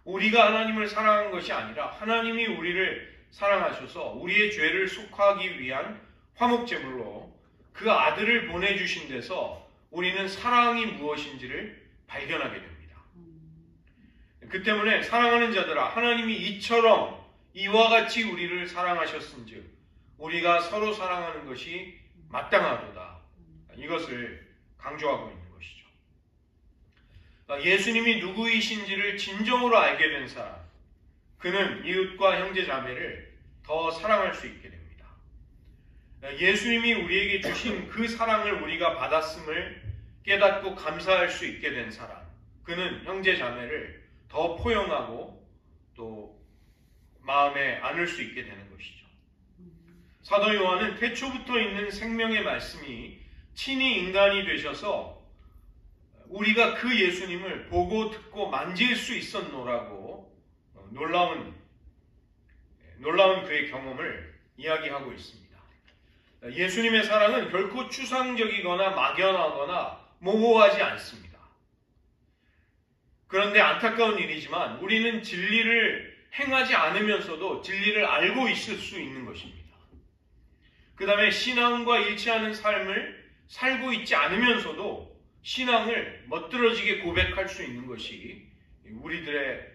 우리가 하나님을 사랑한 것이 아니라 하나님이 우리를 사랑하셔서 우리의 죄를 속하기 위한 화목제물로 그 아들을 보내주신 데서 우리는 사랑이 무엇인지를 발견하게 됩니다. 그 때문에 사랑하는 자들아, 하나님이 이처럼 이와 같이 우리를 사랑하셨은즉 우리가 서로 사랑하는 것이 마땅하도다, 이것을 강조하고 있는 것이죠. 예수님이 누구이신지를 진정으로 알게 된 사람, 그는 이웃과 형제 자매를 더 사랑할 수 있게 됩니다. 예수님이 우리에게 주신 그 사랑을 우리가 받았음을 깨닫고 감사할 수 있게 된 사람, 그는 형제 자매를 더 포용하고 또 마음에 안을 수 있게 되는 것이죠. 사도 요한은 태초부터 있는 생명의 말씀이 친히 인간이 되셔서 우리가 그 예수님을 보고 듣고 만질 수 있었노라고 놀라운 그의 경험을 이야기하고 있습니다. 예수님의 사랑은 결코 추상적이거나 막연하거나 모호하지 않습니다. 그런데 안타까운 일이지만 우리는 진리를 행하지 않으면서도 진리를 알고 있을 수 있는 것입니다. 그 다음에 신앙과 일치하는 삶을 살고 있지 않으면서도 신앙을 멋들어지게 고백할 수 있는 것이 우리들의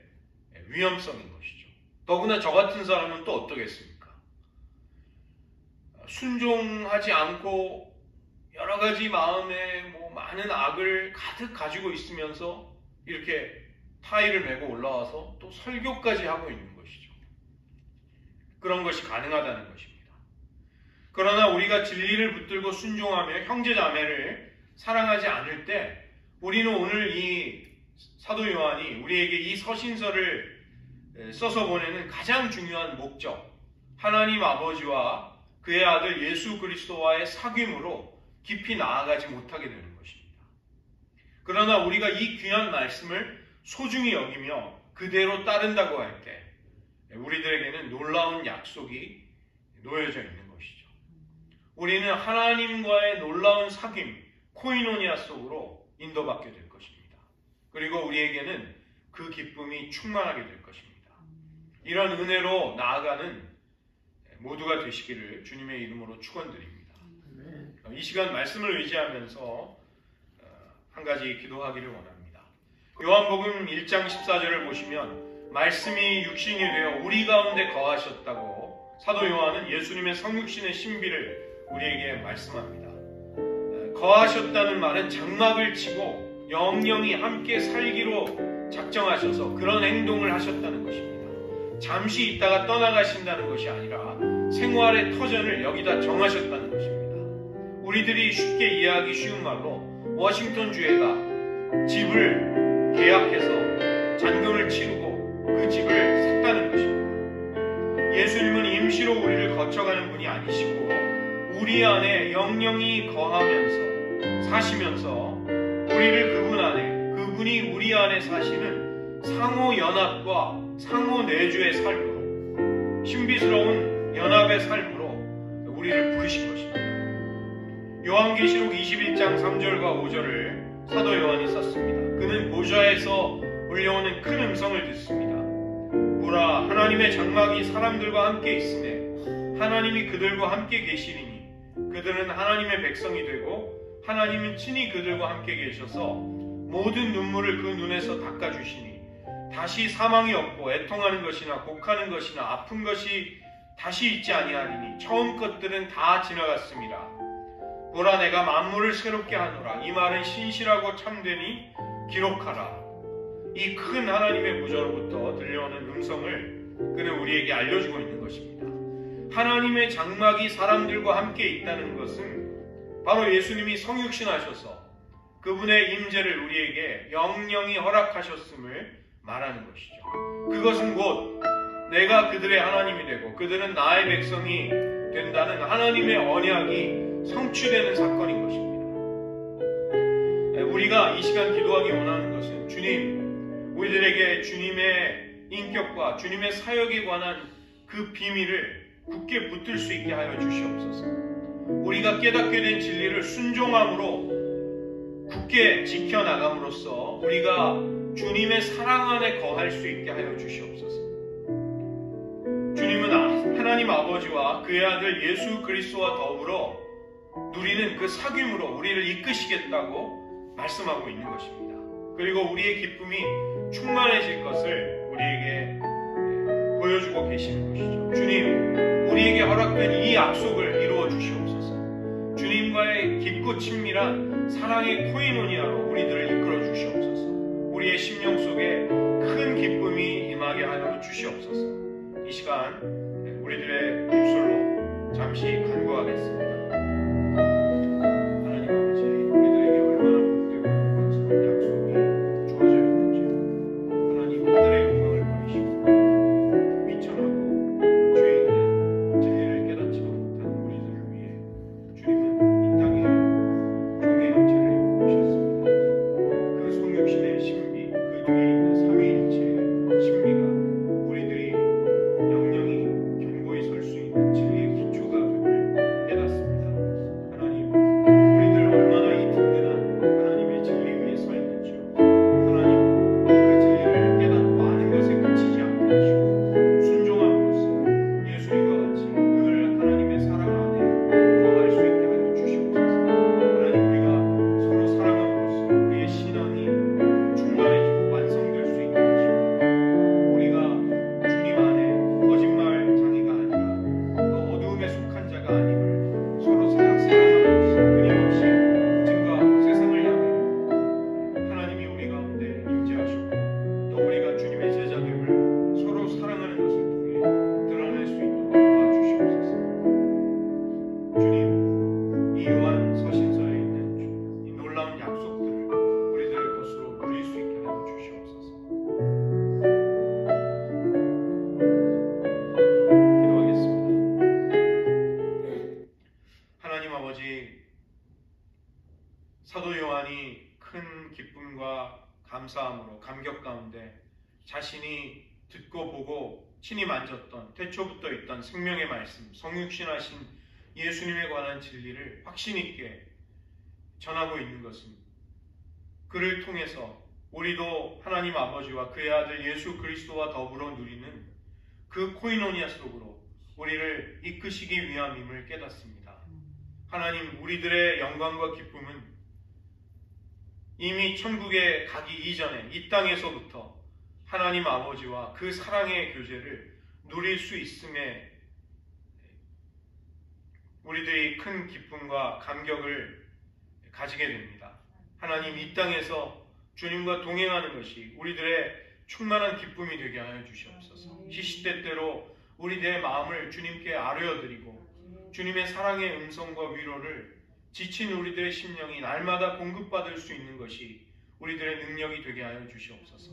위험성인 것이죠. 더구나 저 같은 사람은 또 어떠겠습니까? 순종하지 않고 여러 가지 마음에 많은 악을 가득 가지고 있으면서 이렇게 타이를 메고 올라와서 또 설교까지 하고 있는 것이죠. 그런 것이 가능하다는 것입니다. 그러나 우리가 진리를 붙들고 순종하며 형제 자매를 사랑하지 않을 때, 우리는 오늘 이 사도 요한이 우리에게 이 서신서를 써서 보내는 가장 중요한 목적, 하나님 아버지와 그의 아들 예수 그리스도와의 사귐으로 깊이 나아가지 못하게 되는 것입니다. 그러나 우리가 이 귀한 말씀을 소중히 여기며 그대로 따른다고 할 때 우리들에게는 놀라운 약속이 놓여져 있는 것이죠. 우리는 하나님과의 놀라운 사귐, 코이노니아 속으로 인도받게 될 것입니다. 그리고 우리에게는 그 기쁨이 충만하게 될 것입니다. 이런 은혜로 나아가는 모두가 되시기를 주님의 이름으로 축원드립니다. 이 시간 말씀을 의지하면서 한 가지 기도하기를 원합니다. 요한복음 1장 14절을 보시면 말씀이 육신이 되어 우리 가운데 거하셨다고 사도 요한은 예수님의 성육신의 신비를 우리에게 말씀합니다. 거하셨다는 말은 장막을 치고 영영이 함께 살기로 작정하셔서 그런 행동을 하셨다는 것입니다. 잠시 있다가 떠나가신다는 것이 아니라 생활의 터전을 여기다 정하셨다는 것입니다. 우리들이 쉽게 이해하기 쉬운 말로 워싱턴 주회가 집을 계약해서 잔금을 치르고 그 집을 샀다는 것입니다. 예수님은 임시로 우리를 거쳐가는 분이 아니시고 우리 안에 영영이 거하면서 사시면서 우리를 그분 안에, 그분이 우리 안에 사시는 상호 연합과 상호 내주의 삶으로, 신비스러운 연합의 삶으로 우리를 부르신 것입니다. 요한계시록 21장 3절과 5절을 사도 요한이 썼습니다. 그는 보좌에서 울려오는 큰 음성을 듣습니다. 보라, 하나님의 장막이 사람들과 함께 있으매 하나님이 그들과 함께 계시리니 그들은 하나님의 백성이 되고 하나님은 친히 그들과 함께 계셔서 모든 눈물을 그 눈에서 닦아주시니 다시 사망이 없고 애통하는 것이나 곡하는 것이나 아픈 것이 다시 있지 아니하리니 처음 것들은 다 지나갔습니다. 보라, 내가 만물을 새롭게 하노라. 이 말은 신실하고 참되니 기록하라. 이 큰 하나님의 보좌로부터 들려오는 음성을 그는 우리에게 알려주고 있는 것입니다. 하나님의 장막이 사람들과 함께 있다는 것은 바로 예수님이 성육신하셔서 그분의 임재를 우리에게 영영히 허락하셨음을 말하는 것이죠. 그것은 곧 내가 그들의 하나님이 되고 그들은 나의 백성이 된다는 하나님의 언약이 성취되는 사건인 것입니다. 우리가 이 시간 기도하기 원하는 것은 주님, 우리들에게 주님의 인격과 주님의 사역에 관한 그 비밀을 굳게 붙들 수 있게 하여 주시옵소서. 우리가 깨닫게 된 진리를 순종함으로 굳게 지켜나감으로써 우리가 주님의 사랑 안에 거할 수 있게 하여 주시옵소서. 주님은 하나님 아버지와 그의 아들 예수 그리스도와 더불어 누리는 그 사귐으로 우리를 이끄시겠다고 말씀하고 있는 것입니다. 그리고 우리의 기쁨이 충만해질 것을 우리에게 보여주고 계시는 것이죠. 주님, 우리에게 허락된 이 약속을 이루어 주시옵소서. 주님과의 깊고 친밀한 사랑의 코이노니아로 우리들을 이끌어 주시옵소서. 우리의 심령 속에 큰 기쁨이 임하게 하여 주시옵소서. 이 시간 우리들의 입술로 잠시 간구하겠습니다. 하나님 아버지, 우리들에게 얼마나 복되고 감사한 약속이 주어져 있는지 하나님 하늘의 영광을 버리시고 비천하고 죄 있는 진리를 깨닫지 못한 우리들을 위해 주님은 이 땅에 종의 형체를 입으셨습니다. 그 성육신의 신비, 그 뒤에 있는 삼위일체의 신비가 우리들이 영영히 견고히 설 수 있는 진리의 기초가 됨을 깨닫습니다. 하나님, 우리들 얼마나 이 든든한 하나님의 진리 위에 서 있는지요. 하나님, 그 진리를 깨닫고 아는 것에 그치지 않게 하시고 순종함으로써 예수님과 같이 늘 하나님의 사랑 안에 거할 수 있게 하여 주시옵소서. 하나님, 우리가 서로 사랑함으로써 그의 신앙이 충만해지고 완성될 수 있게 하시고 우리가 주님 안에 거짓말쟁이가 아니라 또 어두움에 속한 자가 아님을 서로 사랑함으로써 끊임없이 증거하고 세상을 향해 하나님이 우리 가운데 임재하셨고 또 우리가 주님의 제자됨을 서로 사랑하는 것을 통해 드러낼 수 있도록 도와주시옵소서. 주님, 이 요한 서신서에 있는 이 놀라운 약속들을 우리들의 것으로 누릴 수 있게 하여 주시옵소서. 기도하겠습니다. 하나님 아버지, 사도 요한이 큰 기쁨과 감사함으로 감격 가운데 자신이 듣고 보고 친히 만졌던 태초부터 있던 생명의 말씀, 성육신하신 예수님에 관한 진리를 확신 있게 전하고 있는 것은 그를 통해서 우리도 하나님 아버지와 그의 아들 예수 그리스도와 더불어 누리는 그 코이노니아 속으로 우리를 이끄시기 위함임을 깨닫습니다. 하나님, 우리들의 영광과 기쁨은 이미 천국에 가기 이전에 이 땅에서부터 하나님 아버지와 그 사랑의 교제를 누릴 수 있음에 우리들이 큰 기쁨과 감격을 가지게 됩니다. 하나님, 이 땅에서 주님과 동행하는 것이 우리들의 충만한 기쁨이 되게 하여 주시옵소서. 시시때때로 우리들의 마음을 주님께 아뢰어드리고 주님의 사랑의 음성과 위로를 지친 우리들의 심령이 날마다 공급받을 수 있는 것이 우리들의 능력이 되게 하여 주시옵소서.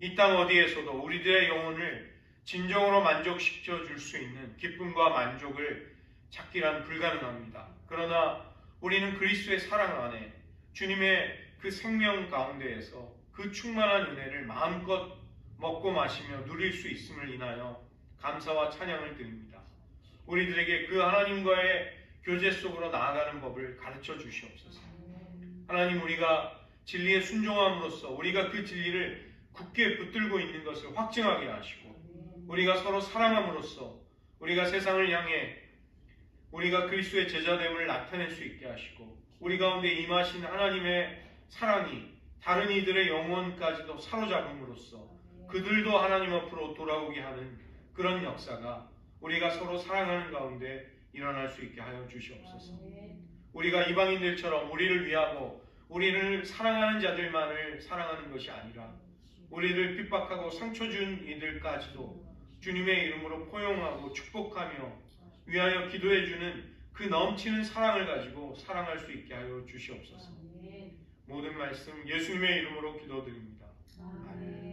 이 땅 어디에서도 우리들의 영혼을 진정으로 만족시켜 줄 수 있는 기쁨과 만족을 찾기란 불가능합니다. 그러나 우리는 그리스도의 사랑 안에 주님의 그 생명 가운데에서 그 충만한 은혜를 마음껏 먹고 마시며 누릴 수 있음을 인하여 감사와 찬양을 드립니다. 우리들에게 그 하나님과의 교제 속으로 나아가는 법을 가르쳐 주시옵소서. 하나님, 우리가 진리에 순종함으로써 우리가 그 진리를 굳게 붙들고 있는 것을 확증하게 하시고, 우리가 서로 사랑함으로써 우리가 세상을 향해 우리가 그리스도의 제자됨을 나타낼 수 있게 하시고, 우리 가운데 임하신 하나님의 사랑이 다른 이들의 영혼까지도 사로잡음으로써 그들도 하나님 앞으로 돌아오게 하는 그런 역사가 우리가 서로 사랑하는 가운데 일어날 수 있게 하여 주시옵소서. 우리가 이방인들처럼 우리를 위하고 우리를 사랑하는 자들만을 사랑하는 것이 아니라 우리를 핍박하고 상처 준 이들까지도 주님의 이름으로 포용하고 축복하며 위하여 기도해주는 그 넘치는 사랑을 가지고 사랑할 수 있게 하여 주시옵소서. 모든 말씀 예수님의 이름으로 기도드립니다. 아멘.